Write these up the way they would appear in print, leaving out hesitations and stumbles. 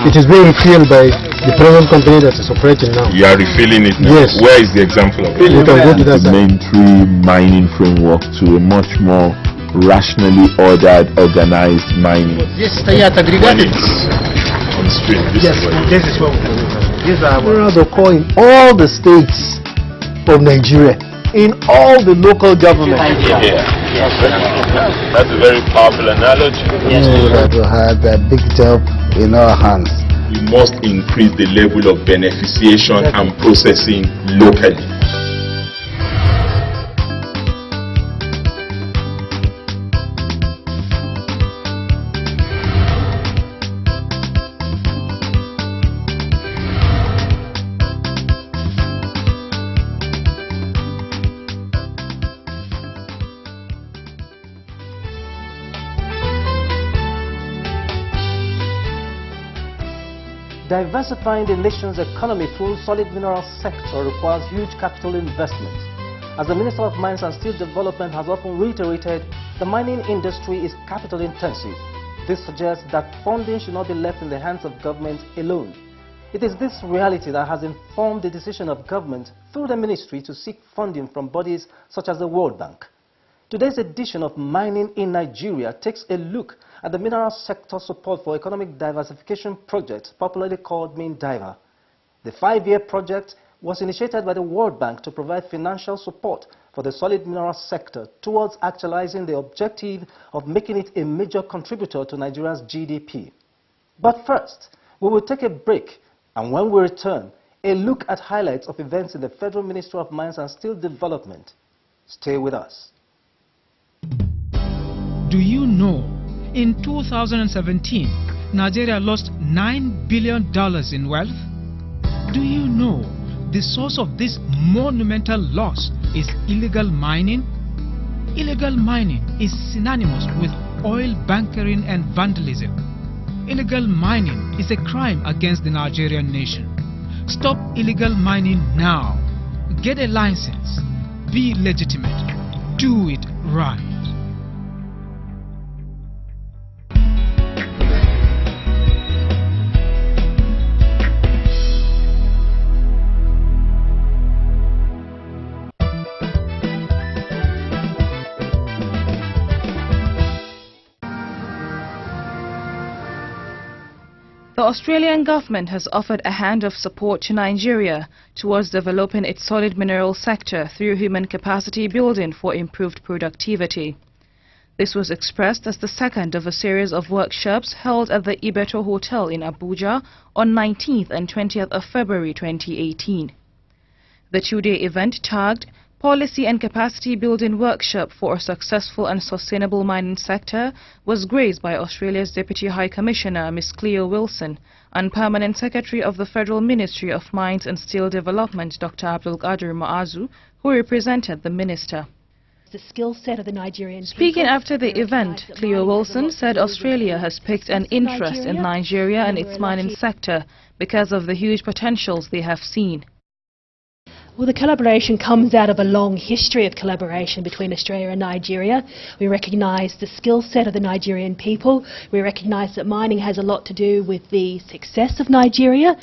It is being filled by the present company that is operating now. You are refilling it now? Yes. Where is the example of it? You can go to that Complementary mining framework to a much more rationally ordered, organized mining. Yes, on stream. This is what these are the core in all the states of Nigeria, in all the local governments. That's a very powerful analogy. Yes, we have to have a big job in our hands. We must increase the level of beneficiation and processing locally. Diversifying the nation's economy through solid mineral sector requires huge capital investment. As the Minister of Mines and Steel Development has often reiterated, the mining industry is capital intensive. This suggests that funding should not be left in the hands of government alone. It is this reality that has informed the decision of government through the ministry to seek funding from bodies such as the World Bank. Today's edition of Mining in Nigeria takes a look at the mineral sector support for economic diversification project, popularly called MINDIVA. The 5-year project was initiated by the World Bank to provide financial support for the solid mineral sector towards actualizing the objective of making it a major contributor to Nigeria's GDP. But first, we will take a break, and when we return, a look at highlights of events in the Federal Ministry of Mines and Steel Development. Stay with us. Do you know, in 2017, Nigeria lost $9 billion in wealth? Do you know the source of this monumental loss is illegal mining? Illegal mining is synonymous with oil bunkering and vandalism. Illegal mining is a crime against the Nigerian nation. Stop illegal mining now. Get a license. Be legitimate. Do it right. The Australian government has offered a hand of support to Nigeria towards developing its solid mineral sector through human capacity building for improved productivity. This was expressed as the second of a series of workshops held at the Ibeto Hotel in Abuja on 19th and 20th of February 2018. The two-day event tagged Policy and Capacity Building Workshop for a Successful and Sustainable Mining Sector was graced by Australia's Deputy High Commissioner Ms. Cleo Wilson and Permanent Secretary of the Federal Ministry of Mines and Steel Development Dr. Abdulkadir Maazu, who represented the minister. The skill set of the Nigerian Speaking after the event, Cleo Wilson said Australia has picked an interest in Nigeria and its mining sector because of the huge potentials they have seen. Well, the collaboration comes out of a long history of collaboration between Australia and Nigeria. We recognise the skill set of the Nigerian people. We recognise that mining has a lot to do with the success of Nigeria.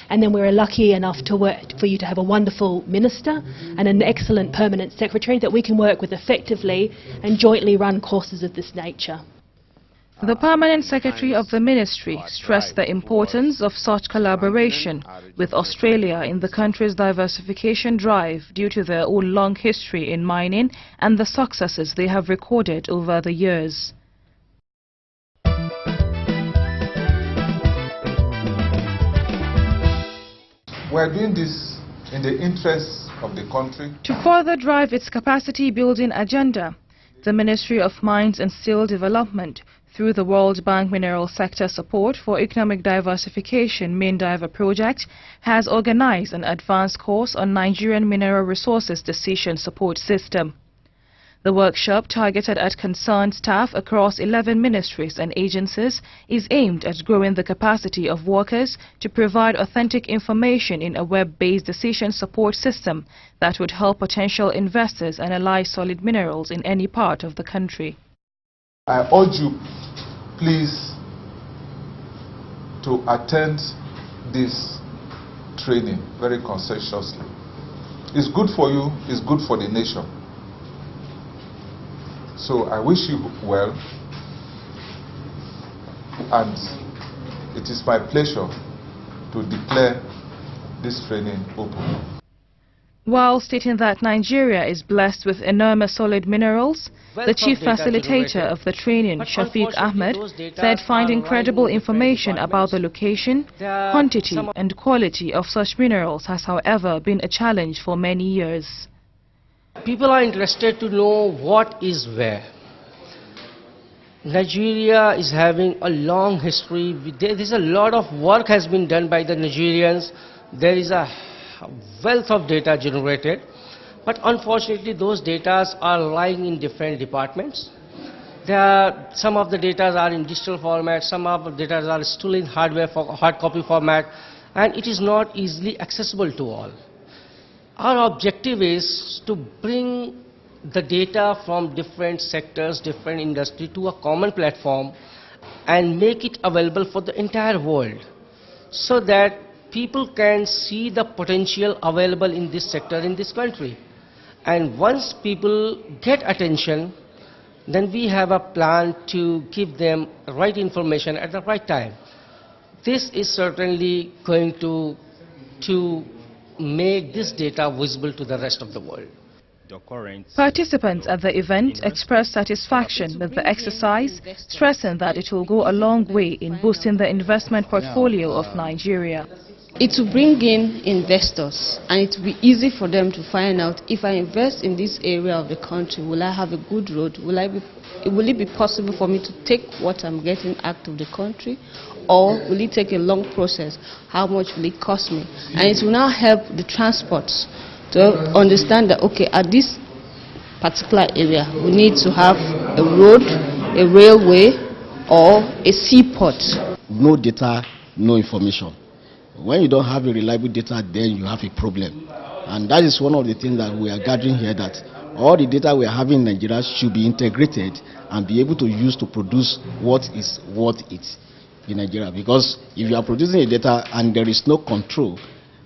And then we're lucky enough to work for you to have a wonderful minister and an excellent permanent secretary that we can work with effectively and jointly run courses of this nature. The Permanent Secretary of the Ministry stressed the importance of such collaboration with Australia in the country's diversification drive due to their own long history in mining and the successes they have recorded over the years. We are doing this in the interests of the country. To further drive its capacity building agenda, the Ministry of Mines and Steel Development, through the World Bank Mineral Sector Support for Economic Diversification MINDIVA project, has organized an advanced course on Nigerian Mineral Resources Decision Support System. The workshop, targeted at concerned staff across 11 ministries and agencies, is aimed at growing the capacity of workers to provide authentic information in a web-based decision support system that would help potential investors analyze solid minerals in any part of the country. I urge you, please to attend this training very conscientiously. It's good for you, it's good for the nation. So I wish you well, and it is my pleasure to declare this training open. While stating that Nigeria is blessed with enormous solid minerals, the chief facilitator of the training, Shafiq Ahmed, said finding credible information about the location, quantity and quality of such minerals has, however, been a challenge for many years. People are interested to know what is where. Nigeria is having a long history. There is a lot of work has been done by the Nigerians. There is a wealth of data generated, but unfortunately those data are lying in different departments. Some of the data are in digital format, some of the data are still in hard copy format, and it is not easily accessible to all. Our objective is to bring the data from different sectors, different industry to a common platform and make it available for the entire world, so that people can see the potential available in this sector in this country. And once people get attention, then we have a plan to give them right information at the right time. This is certainly going to make this data visible to the rest of the world. Participants at the event expressed satisfaction with the exercise, stressing that it will go a long way in boosting the investment portfolio of Nigeria. It will bring in investors, and it will be easy for them to find out, if I invest in this area of the country, will I have a good road? Will it be possible for me to take what I'm getting out of the country, or will it take a long process? How much will it cost me? And it will now help the transports to understand that, okay, at this particular area, we need to have a road, a railway, or a seaport. No data, no information. When you don't have a reliable data, then you have a problem. And that is one of the things that we are gathering here, that all the data we are having in Nigeria should be integrated and be able to use to produce what is worth it in Nigeria. Because if you are producing a data and there is no control,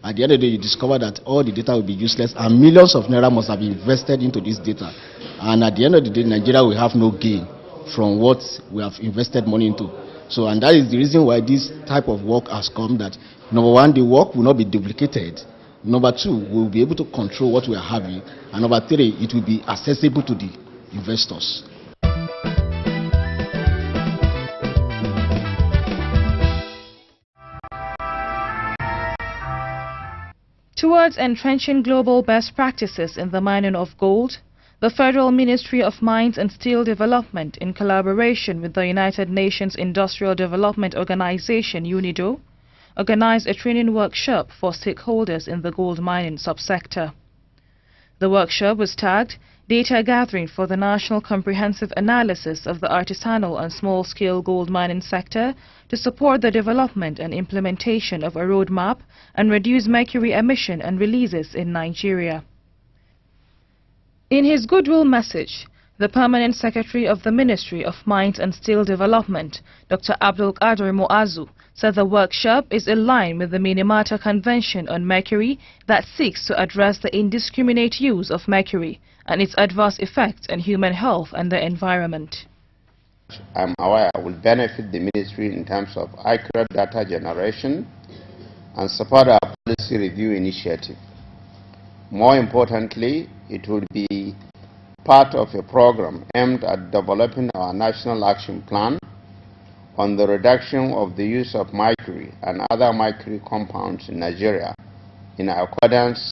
at the end of the day you discover that all the data will be useless, and millions of naira must have been invested into this data. And at the end of the day, Nigeria will have no gain from what we have invested money into. So, and that is the reason why this type of work has come, that number one, the work will not be duplicated. Number two, we will be able to control what we are having. And number three, it will be accessible to the investors. Towards entrenching global best practices in the mining of gold, the Federal Ministry of Mines and Steel Development, in collaboration with the United Nations Industrial Development Organization, UNIDO, organized a training workshop for stakeholders in the gold mining subsector. The workshop was tagged Data Gathering for the National Comprehensive Analysis of the Artisanal and Small-Scale Gold Mining Sector to support the development and implementation of a roadmap and reduce mercury emission and releases in Nigeria. In his goodwill message, the Permanent Secretary of the Ministry of Mines and Steel Development, Dr. Abdul Qadir Muazu, said the workshop is in line with the Minamata Convention on Mercury that seeks to address the indiscriminate use of mercury and its adverse effects on human health and the environment. I'm aware will benefit the ministry in terms of accurate data generation and support our policy review initiative. More importantly, it will be part of a program aimed at developing our national action plan on the reduction of the use of mercury and other mercury compounds in Nigeria in accordance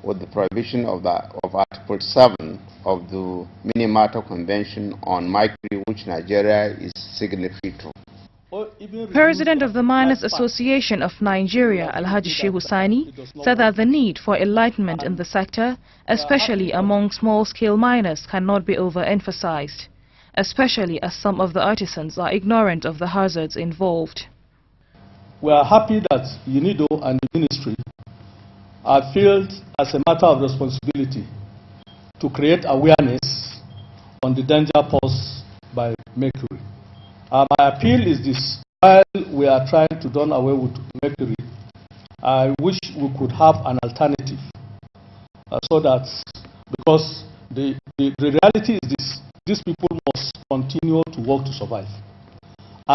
with the provision of Article 7 of the Minamata Convention on Mercury, which Nigeria is signatory to. President of the Miners Association of Nigeria, Alhaji Shehu Sani, said that the need for enlightenment in the sector, especially among small-scale miners, cannot be overemphasized, especially as some of the artisans are ignorant of the hazards involved. We are happy that UNIDO and the ministry are felt as a matter of responsibility to create awareness on the danger posed by mercury. My appeal is this: while we are trying to do away with mercury, I wish we could have an alternative so that, because the reality is this, these people must continue to work to survive.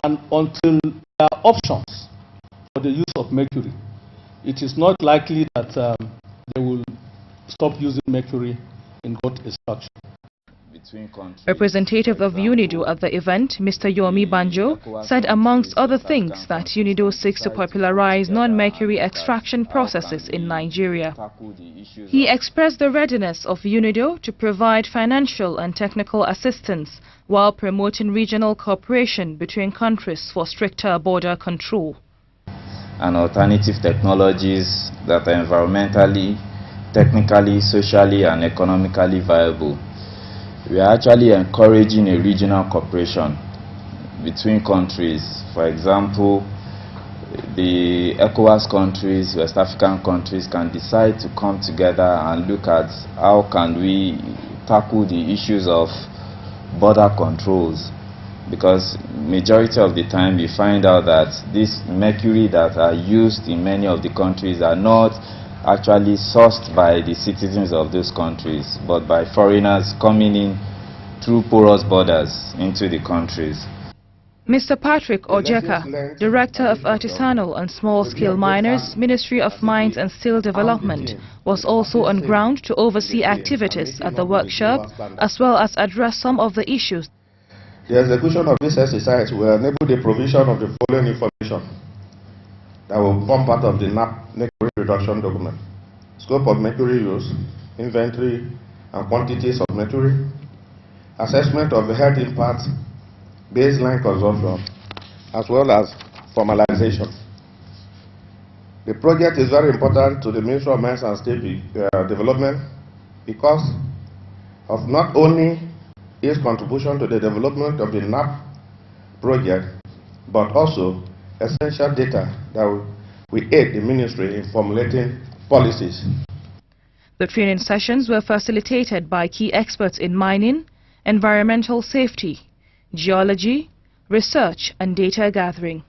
And until there are options for the use of mercury, it is not likely that they will stop using mercury in goat extraction. Representative of UNIDO at the event, Mr. Yomi Banjo, said amongst other things that UNIDO seeks to popularize non-mercury extraction processes in Nigeria. He expressed the readiness of UNIDO to provide financial and technical assistance while promoting regional cooperation between countries for stricter border control. And alternative technologies that are environmentally, technically, socially and economically viable. We are actually encouraging a regional cooperation between countries. For example, the ECOWAS countries, West African countries can decide to come together and look at how can we tackle the issues of border controls. Because majority of the time we find out that this mercury that are used in many of the countries are not actually sourced by the citizens of those countries, but by foreigners coming in through porous borders into the countries. Mr. Patrick Ojeka, Director of Artisanal and Small-Scale Miners, Ministry of Mines and Steel Development, was also on ground to oversee activities at the workshop, as well as address some of the issues. The execution of this exercise will enable the provision of the following information that will form part of the NAP mercury reduction document: scope of mercury use, inventory and quantities of mercury, assessment of the health impact, baseline consumption, as well as formalization. The project is very important to the Ministry of Mines and Steel Development because of not only its contribution to the development of the NAP project, but also essential data that will aid the ministry in formulating policies. The training sessions were facilitated by key experts in mining, environmental safety, geology, research and data gathering.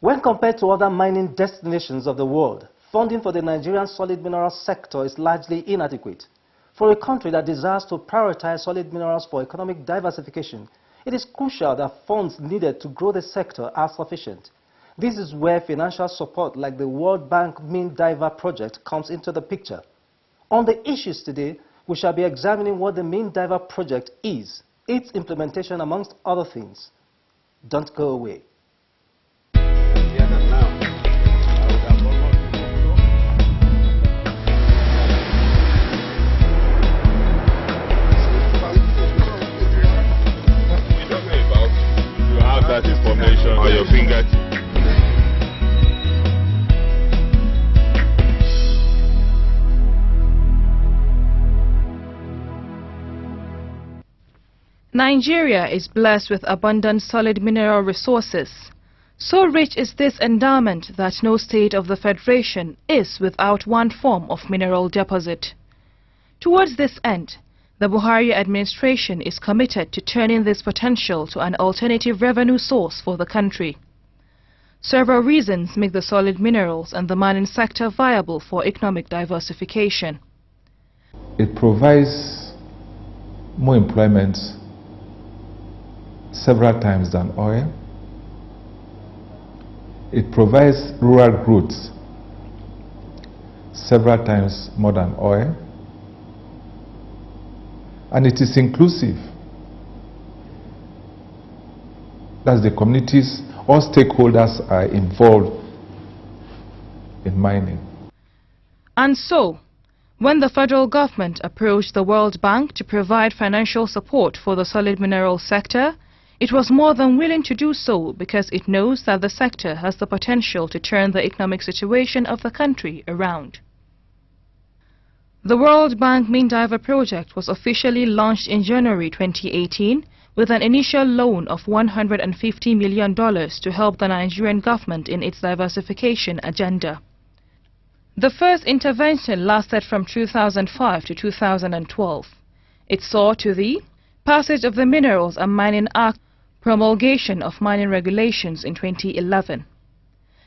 When compared to other mining destinations of the world, funding for the Nigerian solid minerals sector is largely inadequate. For a country that desires to prioritize solid minerals for economic diversification, it is crucial that funds needed to grow the sector are sufficient. This is where financial support like the World Bank Mine Diver project comes into the picture. On the issues today, we shall be examining what the Mine Diver project is, its implementation amongst other things. Don't go away. That information on your fingertips. Nigeria is blessed with abundant solid mineral resources. So rich is this endowment that no state of the Federation is without one form of mineral deposit. Towards this end, the Buhari administration is committed to turning this potential to an alternative revenue source for the country. Several reasons make the solid minerals and the mining sector viable for economic diversification. It provides more employment several times than oil. It provides rural growth several times more than oil. And it is inclusive. That's the communities, all stakeholders are involved in mining. And so, When the federal government approached the World Bank to provide financial support for the solid mineral sector, it was more than willing to do so because it knows that the sector has the potential to turn the economic situation of the country around. The World Bank Mindiver project was officially launched in January 2018 with an initial loan of $150 million to help the Nigerian government in its diversification agenda. The first intervention lasted from 2005 to 2012. It saw to the passage of the Minerals and Mining Act, promulgation of mining regulations in 2011,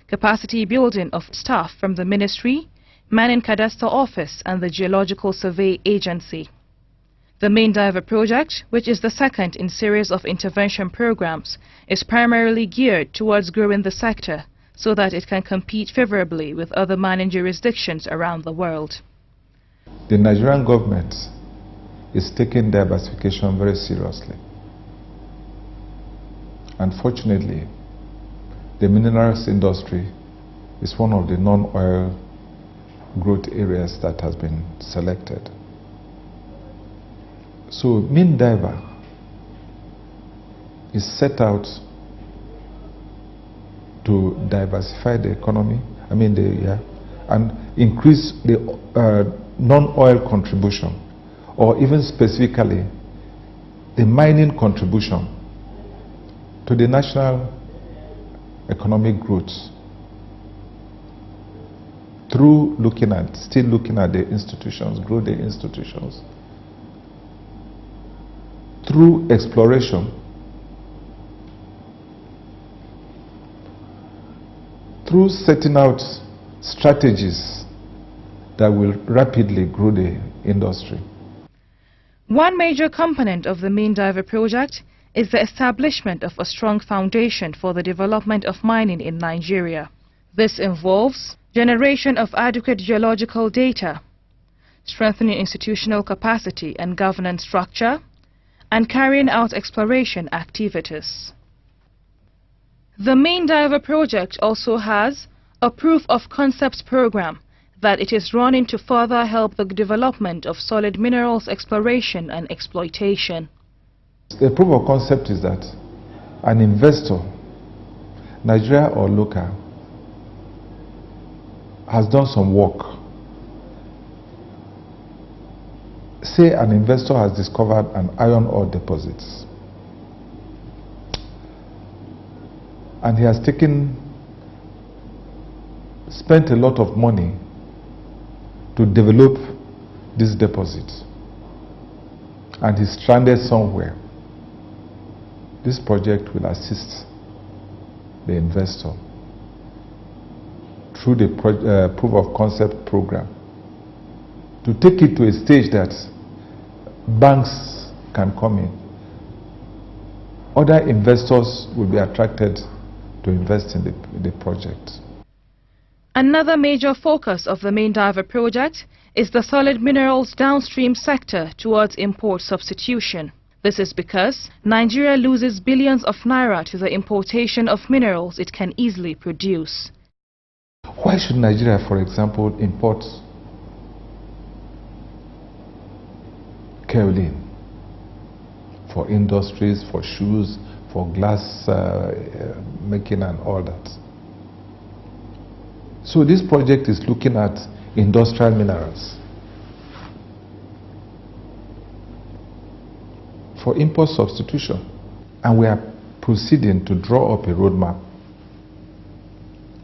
capacity building of staff from the Ministry, Mining Cadastre Office and the Geological Survey Agency. The Mindiver project, which is the second in series of intervention programs, is primarily geared towards growing the sector so that it can compete favorably with other mining jurisdictions around the world. The Nigerian government is taking diversification very seriously. Unfortunately, the minerals industry is one of the non-oil growth areas that has been selected. So Mindiver is set out to diversify the economy, and increase the non-oil contribution, or even specifically the mining contribution to the national economic growth through still looking at the institutions, grow the institutions, through exploration, through setting out strategies that will rapidly grow the industry. One major component of the Mindiver project is the establishment of a strong foundation for the development of mining in Nigeria. This involves generation of adequate geological data, strengthening institutional capacity and governance structure, and carrying out exploration activities. The Mindiver project also has a proof of concept program that it is running to further help the development of solid minerals exploration and exploitation. The proof of concept is that an investor, Nigeria or local, has done some work. Say an investor has discovered an iron ore deposit, and he has spent a lot of money to develop this deposit, and he's stranded somewhere. This project will assist the investor through the proof of concept program to take it to a stage that banks can come in. Other investors will be attracted to invest in the project. Another major focus of the Mindiver project is the solid minerals downstream sector towards import substitution. This is because Nigeria loses billions of naira to the importation of minerals it can easily produce. Why should Nigeria, for example, import kaolin for industries, for shoes, for glass making and all that? So this project is looking at industrial minerals for import substitution, and we are proceeding to draw up a roadmap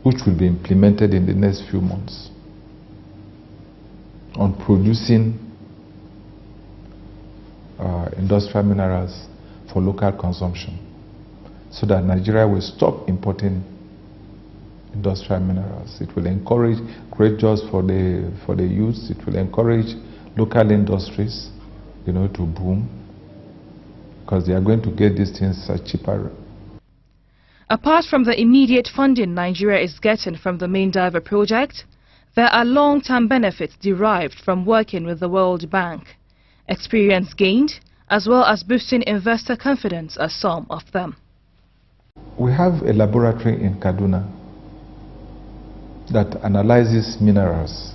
which will be implemented in the next few months on producing industrial minerals for local consumption, so that Nigeria will stop importing industrial minerals. It will encourage great jobs for the youth. It will encourage local industries, to boom, because they are going to get these things cheaper. Apart from the immediate funding Nigeria is getting from the Mindiver project, there are long-term benefits derived from working with the World Bank. Experience gained, as well as boosting investor confidence are some of them. We have a laboratory in Kaduna that analyzes minerals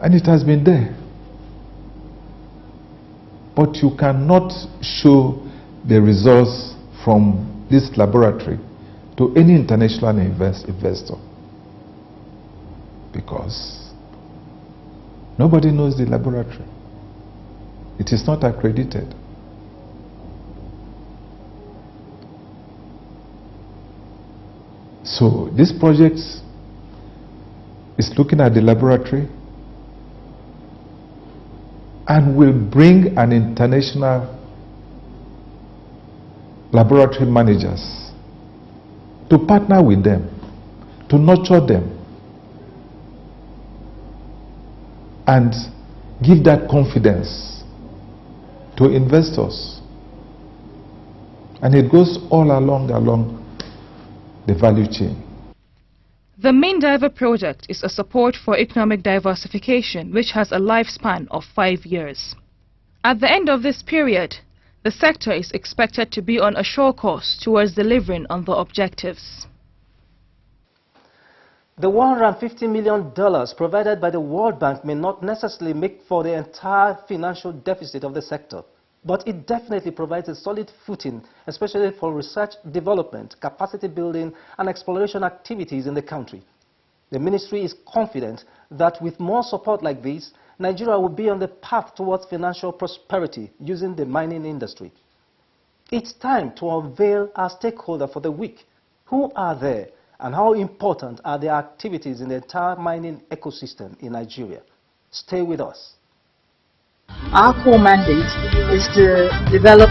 And it has been there. But you cannot show the results from this laboratory to any international investor, because nobody knows the laboratory. It is not accredited. So this project is looking at the laboratory and will bring an international laboratory managers to partner with them, to nurture them, and give that confidence to investors. And it goes all along the value chain. The MinDiver project is a support for economic diversification which has a lifespan of 5 years. At the end of this period, the sector is expected to be on a sure course towards delivering on the objectives. The $150 million provided by the World Bank may not necessarily make for the entire financial deficit of the sector, but it definitely provides a solid footing, especially for research, development, capacity building and exploration activities in the country. The ministry is confident that with more support like this, Nigeria will be on the path towards financial prosperity using the mining industry. It's time to unveil our stakeholder for the week. Who are there and how important are their activities in the entire mining ecosystem in Nigeria? Stay with us. Our core mandate is to develop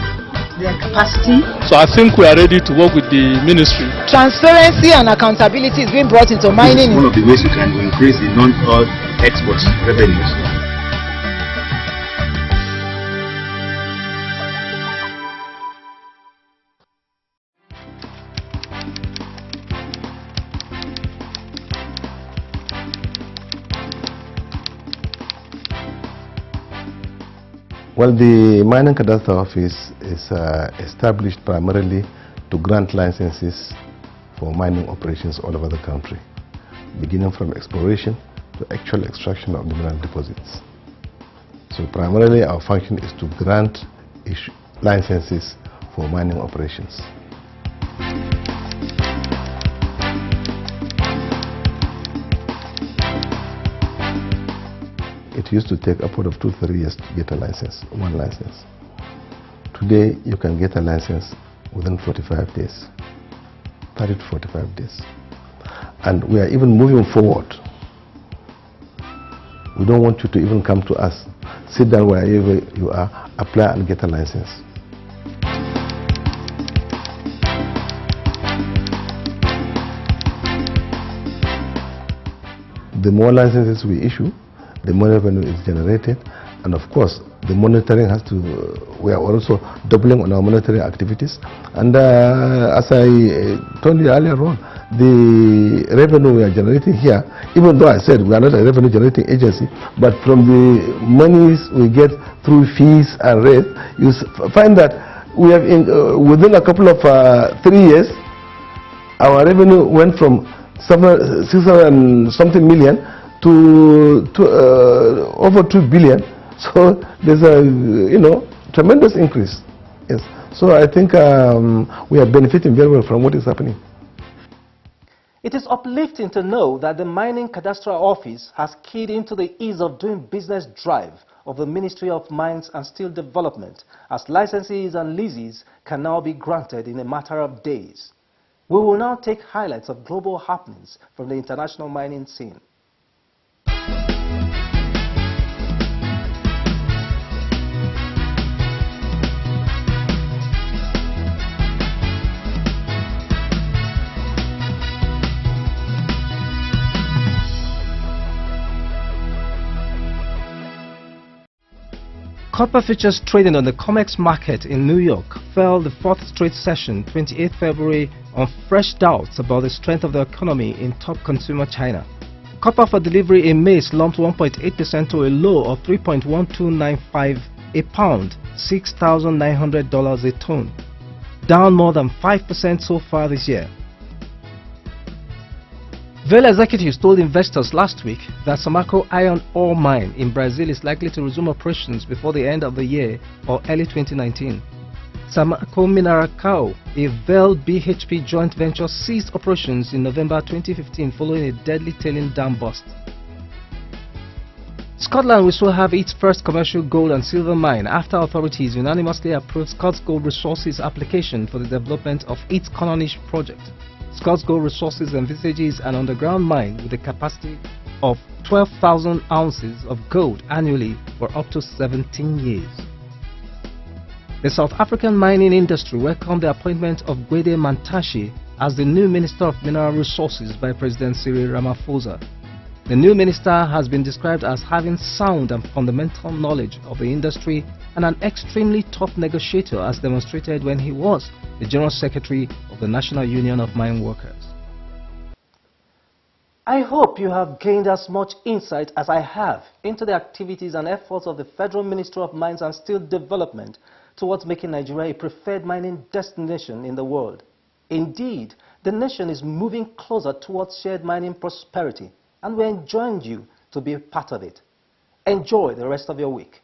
their capacity. So I think we are ready to work with the ministry. Transparency and accountability is being brought into mining. One of the ways we can increase the non-oil export revenues. Well, the Mining Cadastre Office is established primarily to grant licenses for mining operations all over the country, beginning from exploration to actual extraction of the mineral deposits. So primarily our function is to grant licenses for mining operations. It used to take upward of 2-3 years to get a license, one license. Today, you can get a license within 45 days, 30 to 45 days. And we are even moving forward. We don't want you to even come to us. Sit down wherever you are, apply and get a license. The more licenses we issue, the more revenue is generated, and of course the monitoring has to, we are also doubling on our monitoring activities, and as I told you earlier on, the revenue we are generating here, even though I said we are not a revenue generating agency, but from the monies we get through fees and rates, you find that we have within a couple of 3 years, our revenue went from 600 and something million to over 2 billion. So there's a tremendous increase. Yes. So I think we are benefiting very well from what is happening. It is uplifting to know that the Mining Cadastre Office has keyed into the ease of doing business drive of the Ministry of Mines and Steel Development, as licenses and leases can now be granted in a matter of days. We will now take highlights of global happenings from the international mining scene. Copper futures trading on the COMEX market in New York fell the fourth straight session, 28 February, on fresh doubts about the strength of the economy in top consumer China. Copper for delivery in May slumped 1.8% to a low of $3.1295 a pound, $6,900 a ton, down more than 5% so far this year. Vale executives told investors last week that Samarco iron ore mine in Brazil is likely to resume operations before the end of the year or early 2019. Samarco Mineracao, a Vale BHP joint venture, ceased operations in November 2015 following a deadly tailing dam burst. Scotland will soon have its first commercial gold and silver mine after authorities unanimously approved Scots Gold Resources' application for the development of its Connaught project. Scots Gold Resources envisages an underground mine with a capacity of 12,000 ounces of gold annually for up to 17 years. The South African mining industry welcomed the appointment of Gwede Mantashe as the new Minister of Mineral Resources by President Cyril Ramaphosa. The new minister has been described as having sound and fundamental knowledge of the industry and an extremely tough negotiator, as demonstrated when he was the General Secretary of the National Union of Mine Workers. I hope you have gained as much insight as I have into the activities and efforts of the Federal Ministry of Mines and Steel Development towards making Nigeria a preferred mining destination in the world. Indeed, the nation is moving closer towards shared mining prosperity, and we enjoin you to be a part of it. Enjoy the rest of your week.